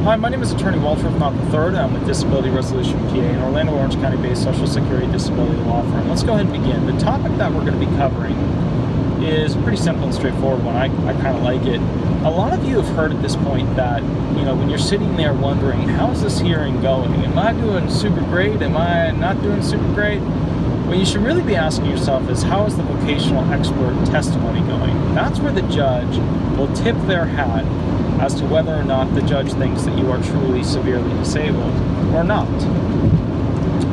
Hi, my name is Attorney Walter Rudolph Hnot III. I'm with Disability Resolution PA, an Orlando, Orange County-based Social Security disability law firm. Let's go ahead and begin. The topic that we're going to be covering is pretty simple and straightforward one. I kind of like it. A lot of you have heard at this point that, when you're sitting there wondering, how's this hearing going? Am I doing super great? Am I not doing super great? What you should really be asking yourself is, how is the vocational expert testimony going? That's where the judge will tip their hat as to whether or not the judge thinks that you are truly severely disabled or not.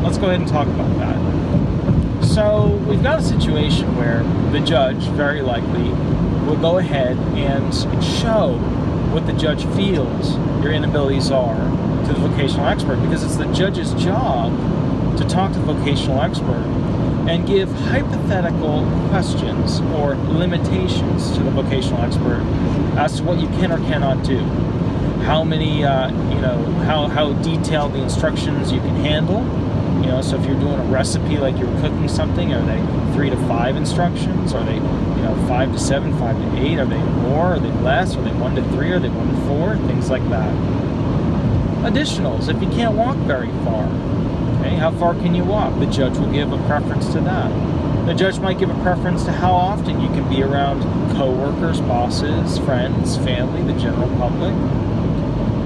Let's go ahead and talk about that. So we've got a situation where the judge very likely will go ahead and show what the judge feels your inabilities are to the vocational expert, because it's the judge's job to talk to the vocational expert and give hypothetical questions or limitations to the vocational expert as to what you can or cannot do. How many, how detailed the instructions you can handle. So if you're doing a recipe like you're cooking something, are they 3 to 5 instructions? Are they, 5 to 7, 5 to 8? Are they more? Are they less? Are they 1 to 3? Are they 1 to 4? Things like that. Additionals, if you can't walk very far. Okay, how far can you walk? The judge will give a preference to that. The judge might give a preference to how often you can be around co-workers, bosses, friends, family, the general public.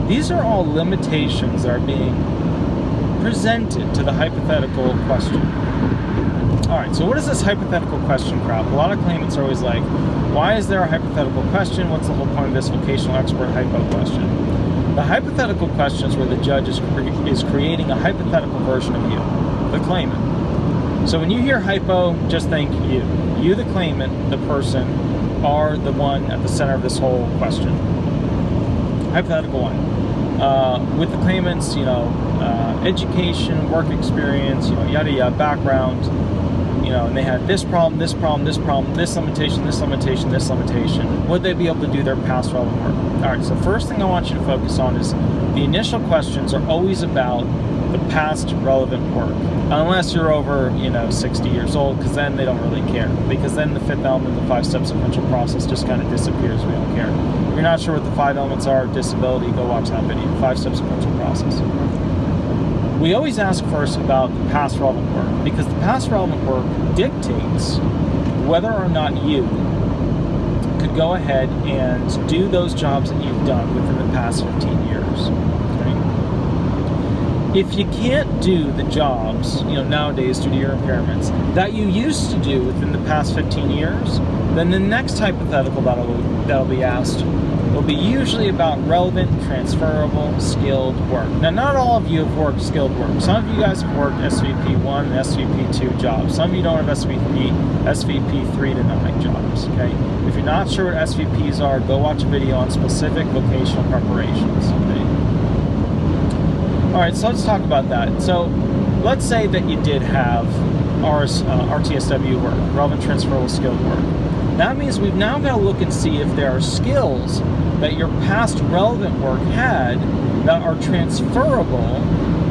These are all limitations that are being presented to the hypothetical question. Alright, so what is this hypothetical question crap? A lot of claimants are always like, why is there a hypothetical question? What's the whole point of this vocational expert hypo question? The hypothetical question is where the judge is creating a hypothetical version of you, the claimant. So when you hear hypo, just think you. You, the claimant, the person, are the one at the center of this whole question. Hypothetical one. With the claimant's, education, work experience, yada yada, background, and they had this problem, this problem, this problem, this limitation, this limitation, this limitation. Would they be able to do their past relevant work? All right, so first thing I want you to focus on is the initial questions are always about the past relevant work. Unless you're over, 60 years old, because then they don't really care. Because then the fifth element, the 5-step sequential process, just kind of disappears. We don't care. If you're not sure what the 5 elements are of disability, go watch that video, 5-step sequential process. We always ask first about the past relevant work, because the past relevant work dictates whether or not you could go ahead and do those jobs that you've done within the past 15 years. Okay? If you can't do the jobs, nowadays due to your impairments, that you used to do within the past 15 years, then the next hypothetical that'll be asked will be usually about relevant, transferable, skilled work. Now, not all of you have worked skilled work. Some of you guys have worked SVP1 and SVP2 jobs. Some of you don't have SVP 3 to 9 jobs, okay? If you're not sure what SVPs are, go watch a video on specific vocational preparations, okay? All right, so let's talk about that. So let's say that you did have RTSW work, relevant, transferable, skilled work. That means we've now got to look and see if there are skills that your past relevant work had that are transferable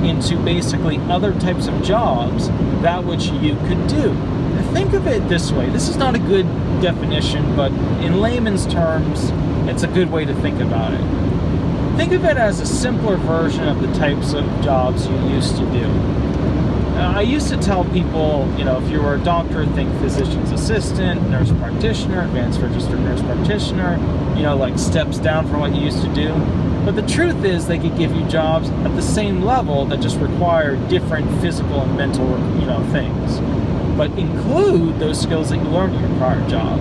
into basically other types of jobs that which you could do. Now think of it this way. This is not a good definition, but in layman's terms, it's a good way to think about it. Think of it as a simpler version of the types of jobs you used to do. I used to tell people, if you were a doctor, think physician's assistant, nurse practitioner, advanced registered nurse practitioner, like steps down from what you used to do. But the truth is they could give you jobs at the same level that just require different physical and mental, things. But include those skills that you learned in your prior job.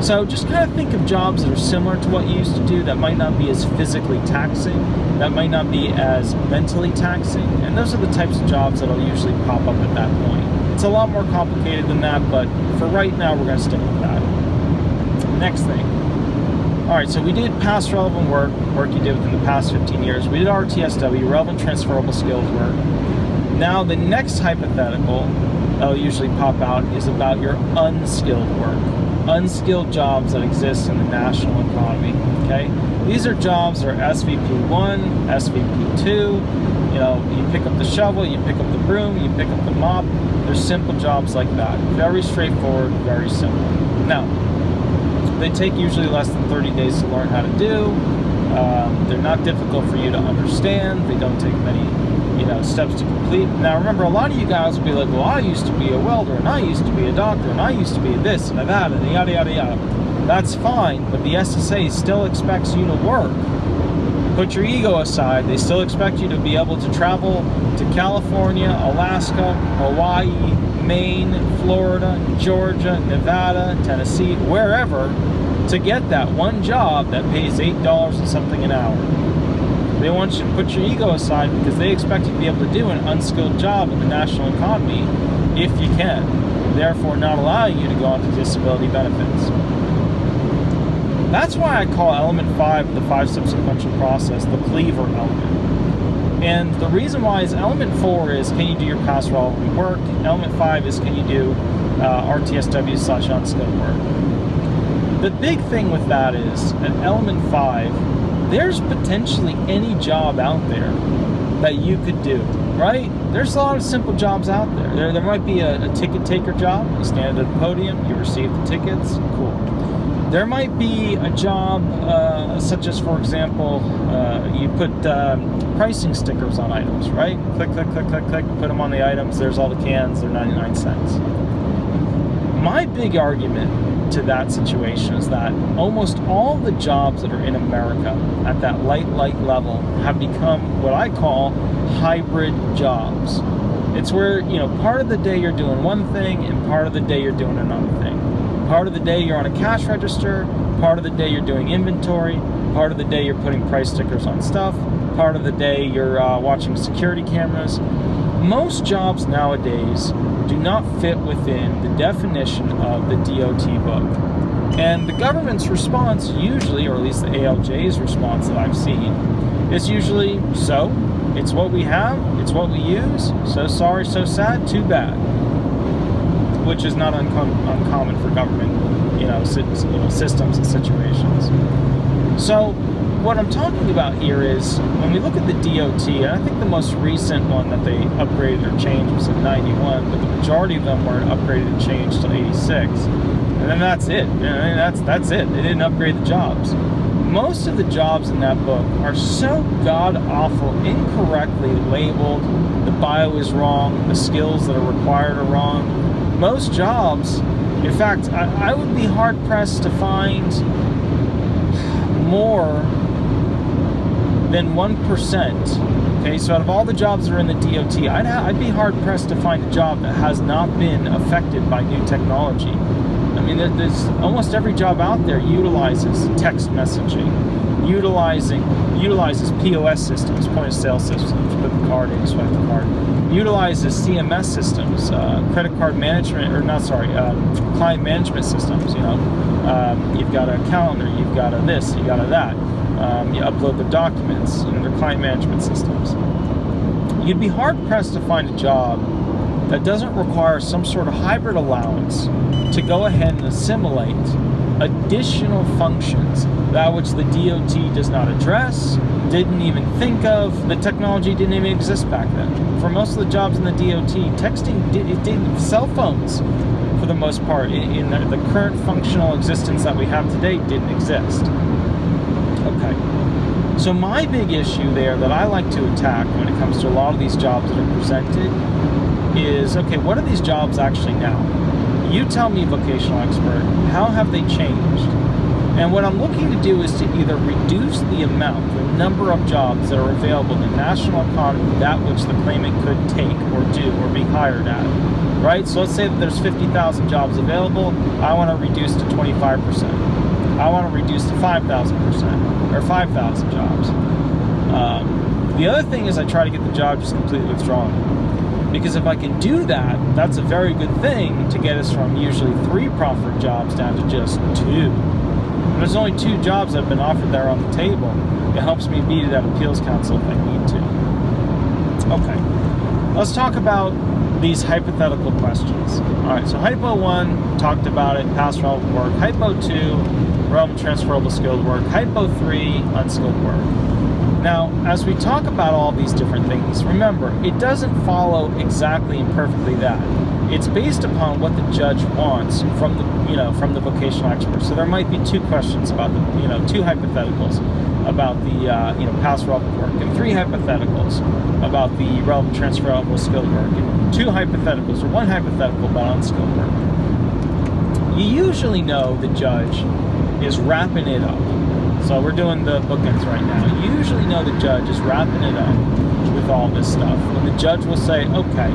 So just kind of think of jobs that are similar to what you used to do that might not be as physically taxing, that might not be as mentally taxing, and those are the types of jobs that'll usually pop up at that point. It's a lot more complicated than that, but for right now, we're going to stick with that. Next thing. All right, so we did past relevant work you did within the past 15 years. We did RTSW, relevant transferable skills work. Now, the next hypothetical that'll usually pop out is about your unskilled work. Unskilled jobs that exist in the national economy, okay? These are jobs that are SVP1, SVP2, you pick up the shovel, you pick up the broom, you pick up the mop. They're simple jobs like that. Very straightforward, very simple. Now, they take usually less than 30 days to learn how to do. They're not difficult for you to understand. They don't take many, steps to complete. Now, remember, a lot of you guys will be like, well, I used to be a welder, and I used to be a doctor, and I used to be this and that, and yada, yada, yada. That's fine, but the SSA still expects you to work. Put your ego aside. They still expect you to be able to travel to California, Alaska, Hawaii, Maine, Florida, Georgia, Nevada, Tennessee, wherever, to get that one job that pays $8 and something an hour. They want you to put your ego aside because they expect you to be able to do an unskilled job in the national economy if you can, therefore not allowing you to go onto disability benefits. That's why I call element 5 of the 5-step sequential process the cleaver element. And the reason why is element 4 is, can you do your past relevant work? Element 5 is, can you do RTSW/unskilled work? The big thing with that is, at element 5, there's potentially any job out there that you could do, right? There's a lot of simple jobs out there. There might be a ticket taker job. You stand at a podium, you receive the tickets, cool. There might be a job such as, for example, you put pricing stickers on items, right? Click, click, click, click, click, put them on the items. There's all the cans, they're 99 cents. My big argument to that situation is that almost all the jobs that are in America at that light level have become what I call hybrid jobs. It's where, part of the day you're doing one thing and part of the day you're doing another thing. Part of the day you're on a cash register, part of the day you're doing inventory, part of the day you're putting price stickers on stuff, part of the day you're watching security cameras. Most jobs nowadays do not fit within the definition of the DOT book. And the government's response usually, or at least the ALJ's response that I've seen, is usually, so, it's what we have, it's what we use, so sorry, so sad, too bad. Which is not uncommon for government, systems and situations. So what I'm talking about here is when we look at the DOT, and I think the most recent one that they upgraded or changed was in 91, but the majority of them were upgraded and changed to 86. And then that's it. That's it. They didn't upgrade the jobs. Most of the jobs in that book are so god-awful, incorrectly labeled. The bio is wrong. The skills that are required are wrong. Most jobs, in fact, I would be hard-pressed to find more than 1%. Okay, so out of all the jobs that are in the DOT, I'd be hard-pressed to find a job that has not been affected by new technology. I mean, there's almost every job out there utilizes text messaging, utilizes POS systems, point-of-sale systems, put the card in, swipe the card, utilizes CMS systems, credit card management, client management systems, you've got a calendar, you've got a this, you got a that, you upload the documents, their client management systems. You'd be hard-pressed to find a job that doesn't require some sort of hybrid allowance to go ahead and assimilate additional functions, that which the DOT does not address, didn't even think of, the technology didn't even exist back then. For most of the jobs in the DOT, texting, cell phones, for the most part, in the current functional existence that we have today, didn't exist. Okay. So my big issue there that I like to attack when it comes to a lot of these jobs that are presented is, okay, what are these jobs actually now? You tell me, vocational expert, how have they changed? And what I'm looking to do is to either reduce the amount, the number of jobs that are available in the national economy, that which the claimant could take or do or be hired at, right? So let's say that there's 50,000 jobs available. I want to reduce to 25%. I want to reduce to 5,000% or 5,000 jobs. The other thing is I try to get the job just completely withdrawn. Because if I can do that, that's a very good thing to get us from usually 3 proffered jobs down to just 2. When there's only 2 jobs that have been offered there on the table, it helps me beat it at appeals council if I need to. Okay, let's talk about these hypothetical questions. All right, so Hypo 1, talked about it, past relevant work. Hypo 2, relevant transferable skilled work. Hypo 3, unskilled work. Now, as we talk about all these different things, remember, it doesn't follow exactly and perfectly that. It's based upon what the judge wants from the vocational expert. So there might be 2 questions about the, 2 hypotheticals. about the past relevant work, and 3 hypotheticals about the relevant transferable skilled work, and 2 hypotheticals, or 1 hypothetical about unskilled work, you usually know the judge is wrapping it up. So we're doing the bookends right now. You usually know the judge is wrapping it up with all this stuff. And the judge will say, okay,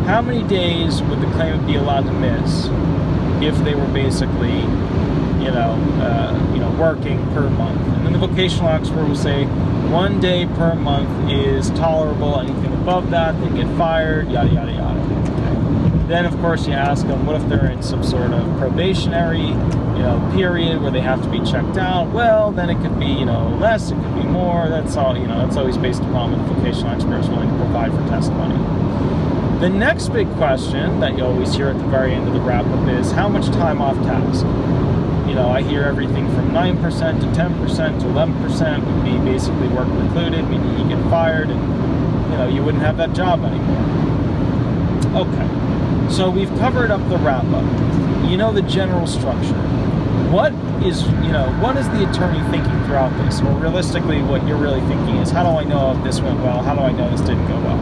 how many days would the claimant be allowed to miss if they were basically, working per month? And then the vocational expert will say 1 day per month is tolerable. Anything above that, they get fired, yada, yada, yada. Okay. Then, of course, you ask them, what if they're in some sort of probationary, period where they have to be checked out? Well, then it could be, less, it could be more. That's all, that's always based upon what the vocational expert is willing to provide for testimony. The next big question that you always hear at the very end of the wrap-up is, how much time off task? I hear everything from 9% to 10% to 11% would be basically work precluded, meaning you get fired and, you wouldn't have that job anymore. Okay, so we've covered up the wrap-up. The general structure. What is the attorney thinking throughout this? Or realistically, what you're really thinking is, how do I know if this went well? How do I know this didn't go well?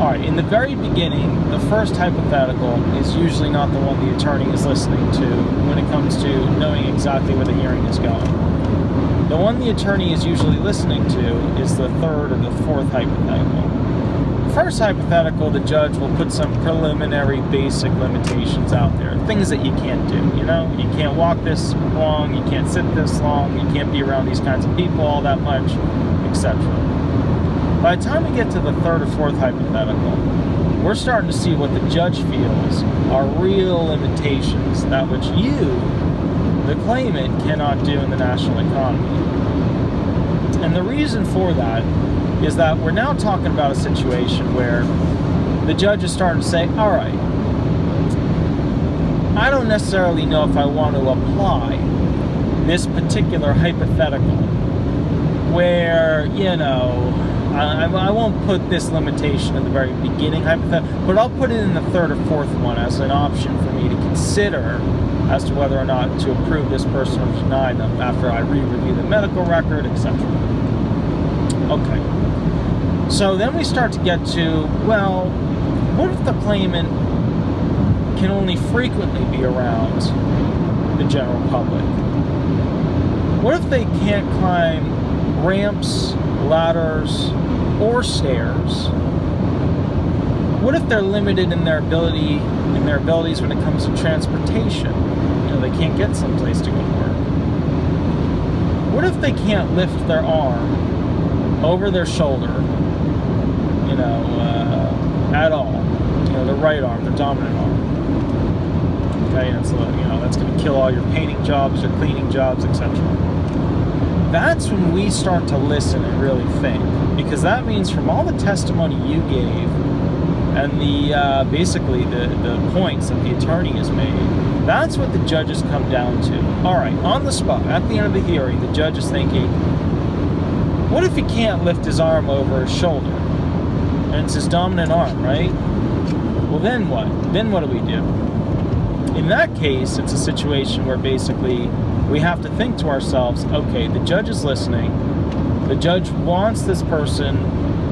All right, in the very beginning, the first hypothetical is usually not the one the attorney is listening to when it comes to knowing exactly where the hearing is going. The one the attorney is usually listening to is the third or the fourth hypothetical. The first hypothetical, the judge will put some preliminary basic limitations out there, things that you can't do, You can't walk this long, you can't sit this long, you can't be around these kinds of people all that much, etc. By the time we get to the third or fourth hypothetical, we're starting to see what the judge feels are real limitations, that which you, the claimant, cannot do in the national economy. And the reason for that is that we're now talking about a situation where the judge is starting to say, all right, I don't necessarily know if I want to apply this particular hypothetical where, I won't put this limitation in the very beginning hypothetical, but I'll put it in the third or fourth one as an option for me to consider as to whether or not to approve this person or deny them after I re-review the medical record, etc. Okay. So then we start to get to, well, what if the claimant can only frequently be around the general public? What if they can't climb ramps, ladders, or stairs? What if they're limited in their abilities when it comes to transportation? They can't get someplace to go to work. What if they can't lift their arm over their shoulder, at all? Their right arm, their dominant arm. Okay, and so, that's going to kill all your painting jobs, your cleaning jobs, etc. That's when we start to listen and really think, because that means from all the testimony you gave and the basically the points that the attorney has made, that's what the judges come down to. All right, on the spot, at the end of the hearing, the judge is thinking, what if he can't lift his arm over his shoulder? And it's his dominant arm, right? Well, then what? Then what do we do? In that case, it's a situation where basically we have to think to ourselves, okay, the judge is listening. The judge wants this person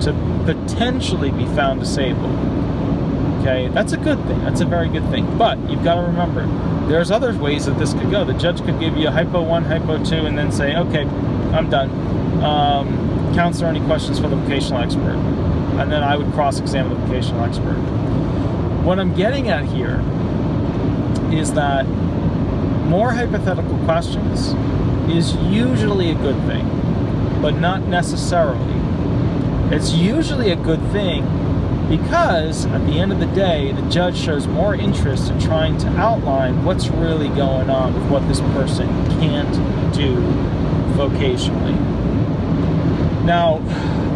to potentially be found disabled. Okay, that's a good thing. That's a very good thing. But you've got to remember, there's other ways that this could go. The judge could give you a hypo 1, hypo 2, and then say, okay, I'm done. Counselor, any questions for the vocational expert? And then I would cross-examine the vocational expert. What I'm getting at here is that more hypothetical questions is usually a good thing, but not necessarily. It's usually a good thing because at the end of the day, the judge shows more interest in trying to outline what's really going on with what this person can't do vocationally. Now,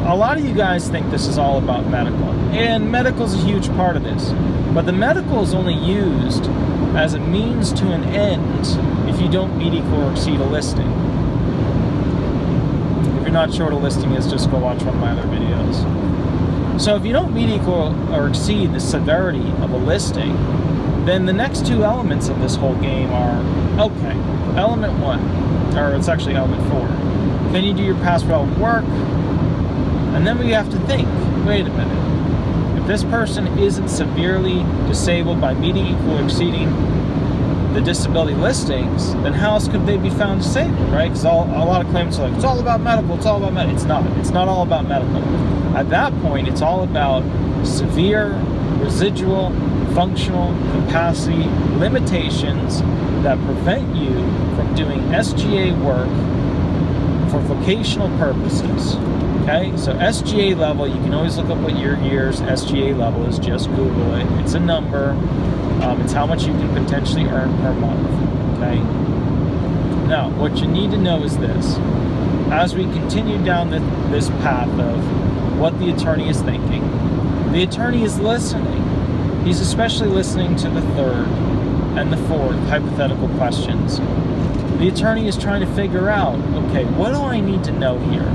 a lot of you guys think this is all about medical, and medical is a huge part of this, but the medical is only used as a means to an end if you don't meet, equal, or exceed a listing. If you're not sure what a listing is, just go watch one of my other videos. So if you don't meet, equal, or exceed the severity of a listing, then the next two elements of this whole game are, okay, element 1, or it's actually element 4. Can you do your past relevant work? And then we have to think, wait a minute. If this person isn't severely disabled by meeting, equal, or exceeding the disability listings, then how else could they be found disabled, right? Because a lot of claimants are like, it's all about medical, it's all about medical. It's not. It's not all about medical. At that point, it's all about severe, residual, functional capacity limitations that prevent you from doing SGA work for vocational purposes. Okay, so SGA level, you can always look up what your year's SGA level is, just Google it. It's a number. It's how much you can potentially earn per month. Okay. Now, what you need to know is this. As we continue down this path of what the attorney is thinking, the attorney is listening. He's especially listening to the third and the fourth hypothetical questions. The attorney is trying to figure out, okay, what do I need to know here?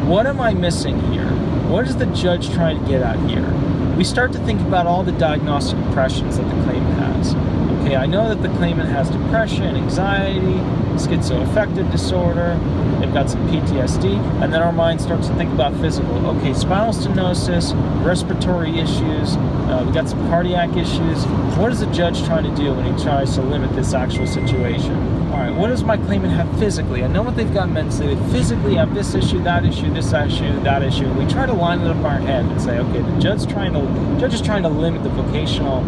What am I missing here? What is the judge trying to get at here? We start to think about all the diagnostic impressions that the claimant has. Okay, I know that the claimant has depression, anxiety, schizoaffective disorder, they've got some PTSD, and then our mind starts to think about physical. Okay, spinal stenosis, respiratory issues, we've got some cardiac issues. What is the judge trying to do when he tries to limit this actual situation? All right, what does my claimant have physically? I know what they've got mentally. They physically have this issue, that issue, this issue, that issue. And we try to line it up in our head and say, okay, the judge is trying to limit the vocational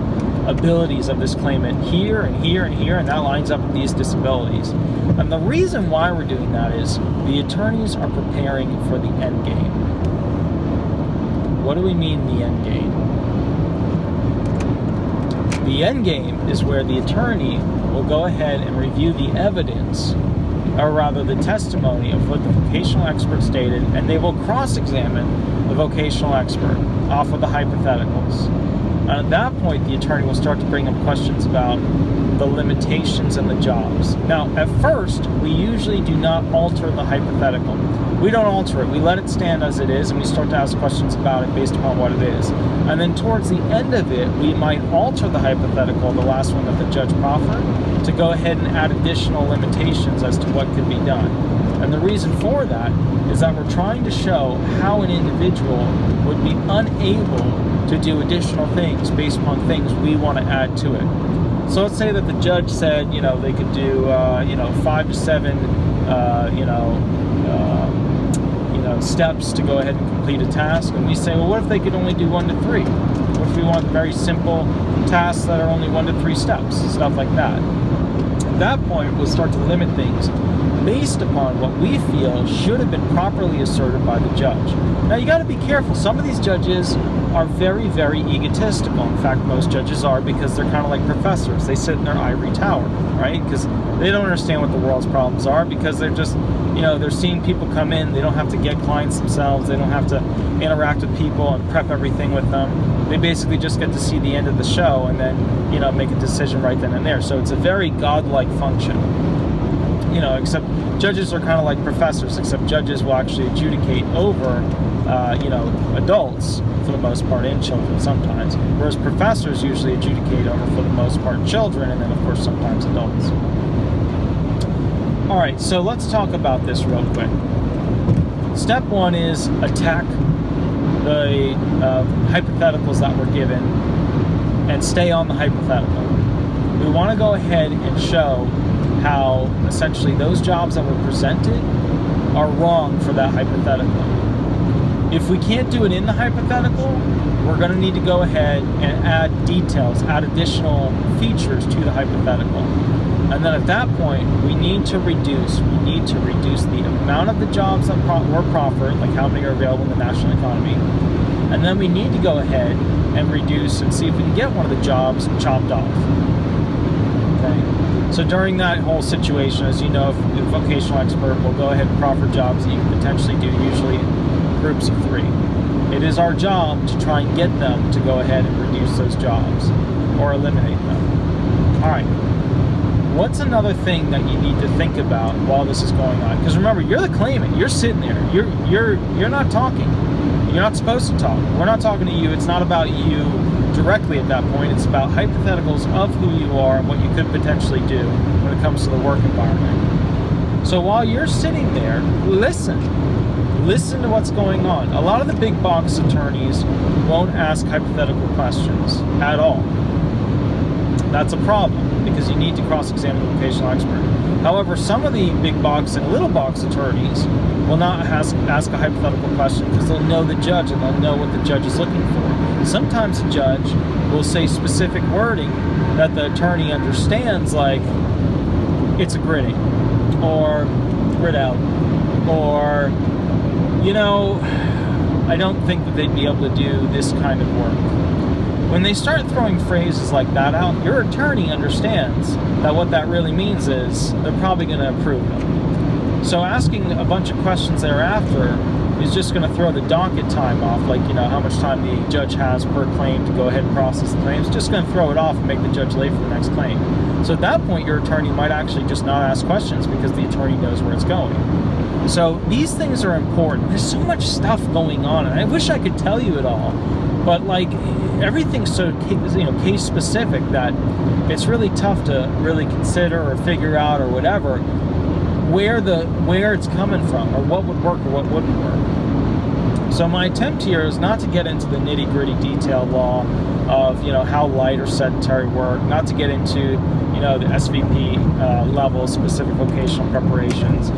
abilities of this claimant here and here and here, and that lines up with these disabilities. And the reason why we're doing that is the attorneys are preparing for the end game. What do we mean the end game? The end game is where the attorney will go ahead and review the evidence, or rather the testimony of what the vocational expert stated, and they will cross-examine the vocational expert off of the hypotheticals. And at that point, the attorney will start to bring up questions about the limitations and the jobs. Now, at first, we usually do not alter the hypothetical. We don't alter it. We let it stand as it is, and we start to ask questions about it based upon what it is. And then towards the end of it, we might alter the hypothetical, the last one that the judge proffered, to go ahead and add additional limitations as to what could be done. And the reason for that is that we're trying to show how an individual would be unable to do additional things based upon things we want to add to it. So let's say that the judge said, they could do, 5 to 7, steps to go ahead and complete a task. And we say, well, what if they could only do 1 to 3? What if we want very simple tasks that are only 1 to 3 steps, stuff like that? At that point, we'll start to limit things based upon what we feel should have been properly asserted by the judge. Now, you got to be careful. Some of these judges are very, very egotistical. In fact, most judges are, because they're kind of like professors. They sit in their ivory tower, right? Because they don't understand what the world's problems are, because they're just, they're seeing people come in. They don't have to get clients themselves. They don't have to interact with people and prep everything with them. They basically just get to see the end of the show and then, make a decision right then and there. So it's a very godlike function. Except judges are kind of like professors, except judges will actually adjudicate over, adults for the most part, and children sometimes, whereas professors usually adjudicate over, for the most part, children, and then, of course, sometimes adults. All right, so let's talk about this real quick. Step 1 is attack the hypotheticals that were given and stay on the hypothetical. We want to go ahead and show how essentially those jobs that were presented are wrong for that hypothetical. If we can't do it in the hypothetical, we're going to need to go ahead and add details, add additional features to the hypothetical. And then at that point, we need to reduce the amount of the jobs that were proffered, like how many are available in the national economy. And then we need to go ahead and reduce and see if we can get one of the jobs chopped off. Okay? So during that whole situation, as you know, if the vocational expert will go ahead and proffer jobs that you can potentially do, usually in groups of 3. It is our job to try and get them to go ahead and reduce those jobs or eliminate them. All right. What's another thing that you need to think about while this is going on? Because remember, you're the claimant. You're sitting there. You're not talking. You're not supposed to talk. We're not talking to you. It's not about you directly at that point. It's about hypotheticals of who you are and what you could potentially do when it comes to the work environment. So while you're sitting there, listen to what's going on. A lot of the big box attorneys won't ask hypothetical questions at all. That's a problem, because you need to cross-examine the vocational expert. However, some of the big box and little box attorneys will not ask a hypothetical question because they'll know the judge and they'll know what the judge is looking for. Sometimes the judge will say specific wording that the attorney understands, like it's a gridding, or grid out, or, I don't think that they'd be able to do this kind of work. When they start throwing phrases like that out, your attorney understands that what that really means is they're probably going to approve it. So asking a bunch of questions thereafter is just going to throw the docket time off, like, how much time the judge has per claim to go ahead and process the claims. Just going to throw it off and make the judge late for the next claim. So at that point, your attorney might actually just not ask questions because the attorney knows where it's going. So these things are important. There's so much stuff going on, and I wish I could tell you it all, but everything's so case specific that it's really tough to really consider or figure out or whatever where it's coming from, or what would work or what wouldn't work. So my attempt here is not to get into the nitty-gritty detailed law of how light or sedentary work, not to get into the SVP level specific vocational preparations.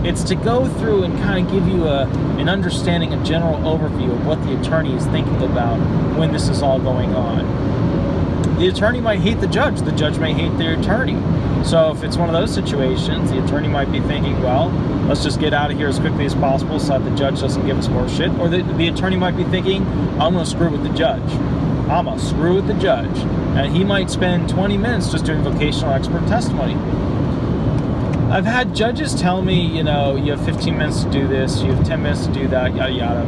It's to go through and kind of give you an understanding, a general overview of what the attorney is thinking about when this is all going on. The attorney might hate the judge may hate the attorney. So if it's one of those situations, the attorney might be thinking, well, let's just get out of here as quickly as possible so that the judge doesn't give us more shit. Or the attorney might be thinking, I'm going to screw with the judge. And he might spend 20 minutes just doing vocational expert testimony. I've had judges tell me, you have 15 minutes to do this, you have 10 minutes to do that, yada yada.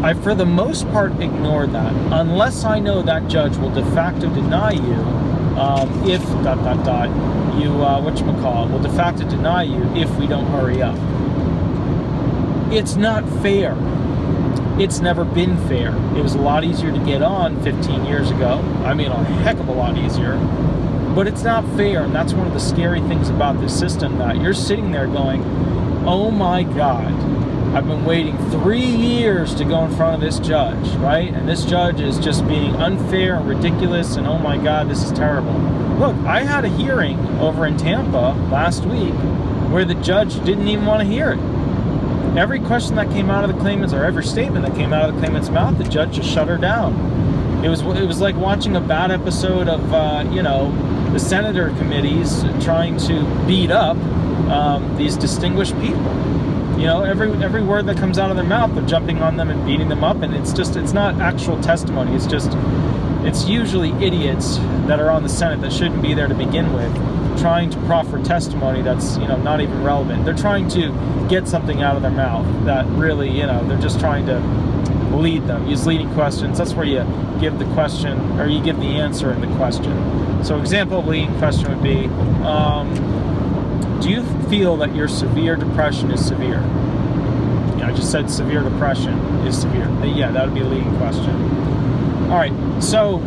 I, for the most part, ignore that, unless I know that judge will de facto deny you if ... you, will de facto deny you if we don't hurry up. It's not fair. It's never been fair. It was a lot easier to get on 15 years ago. I mean, a heck of a lot easier. But it's not fair, and that's one of the scary things about this system, that you're sitting there going, oh my God, I've been waiting 3 years to go in front of this judge, right? And this judge is just being unfair and ridiculous, and oh my God, this is terrible. Look, I had a hearing over in Tampa last week where the judge didn't even want to hear it. Every question that came out of the claimant's, or every statement that came out of the claimant's mouth, the judge just shut her down. It was like watching a bad episode of, the senator committees trying to beat up these distinguished people. Every word that comes out of their mouth, they're jumping on them and beating them up, and it's not actual testimony. It's usually idiots that are on the Senate that shouldn't be there to begin with, trying to proffer testimony that's not even relevant. They're trying to get something out of their mouth that really they're just trying to lead them. Use leading questions. That's where you give the question, or you give the answer in the question. So example of leading question would be, do you feel that your severe depression is severe? I just said severe depression is severe. Yeah, that would be a leading question. All right, so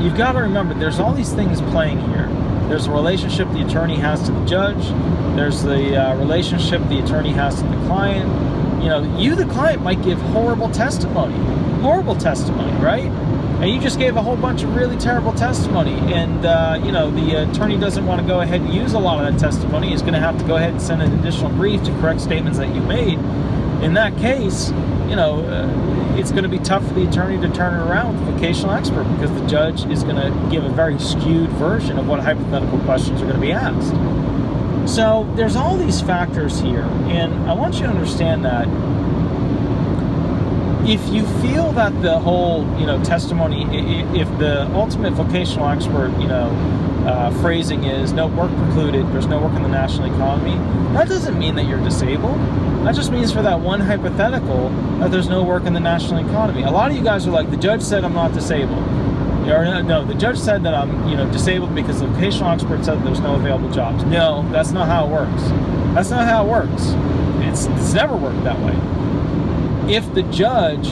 you've got to remember there's all these things playing here. There's a relationship the attorney has to the judge. There's the relationship the attorney has to the client. The client might give horrible testimony, right? And you just gave a whole bunch of really terrible testimony, and the attorney doesn't want to go ahead and use a lot of that testimony. He's going to have to go ahead and send an additional brief to correct statements that you made. In that case, it's going to be tough for the attorney to turn it around with a vocational expert, because the judge is going to give a very skewed version of what hypothetical questions are going to be asked. So there's all these factors here, and I want you to understand that if you feel that the whole, testimony, if the ultimate vocational expert, phrasing is no work precluded, there's no work in the national economy, that doesn't mean that you're disabled. That just means for that one hypothetical that there's no work in the national economy. A lot of you guys are like, the judge said I'm not disabled. Or no, the judge said that I'm, disabled because the vocational expert said there's no available jobs. No, that's not how it works. That's not how it works. It's never worked that way. If the judge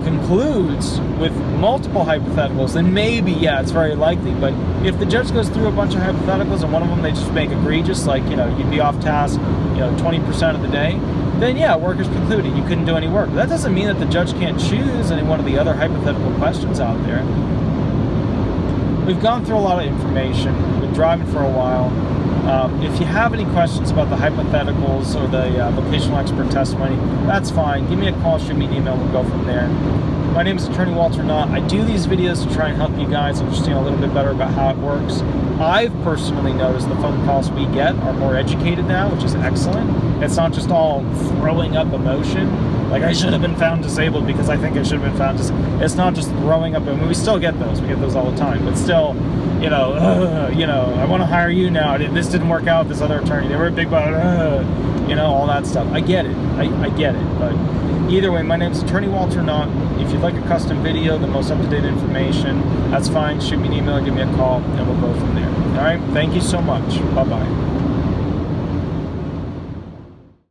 concludes with multiple hypotheticals, then maybe, yeah, it's very likely. But if the judge goes through a bunch of hypotheticals and one of them they just make egregious, like, you'd be off task, 20% of the day, then yeah, work is precluded. You couldn't do any work. But that doesn't mean that the judge can't choose any one of the other hypothetical questions out there. We've gone through a lot of information. We've been driving for a while. If you have any questions about the hypotheticals or the vocational expert testimony, that's fine. Give me a call, shoot me an email, we'll go from there. My name is Attorney Walter Hnot. I do these videos to try and help you guys understand a little bit better about how it works. I've personally noticed the phone calls we get are more educated now, which is excellent. It's not just all throwing up emotion, like I should have been found disabled because I think I should have been found disabled. It's not just throwing up, we still get those. We get those all the time, but still, I want to hire you now. This didn't work out, this other attorney, they were a big bug, all that stuff. I get it. I get it. But either way, my name is Attorney Walter Hnot. If you'd like a custom video, the most up-to-date information, that's fine. Shoot me an email, give me a call, and we'll go from there. All right? Thank you so much. Bye-bye.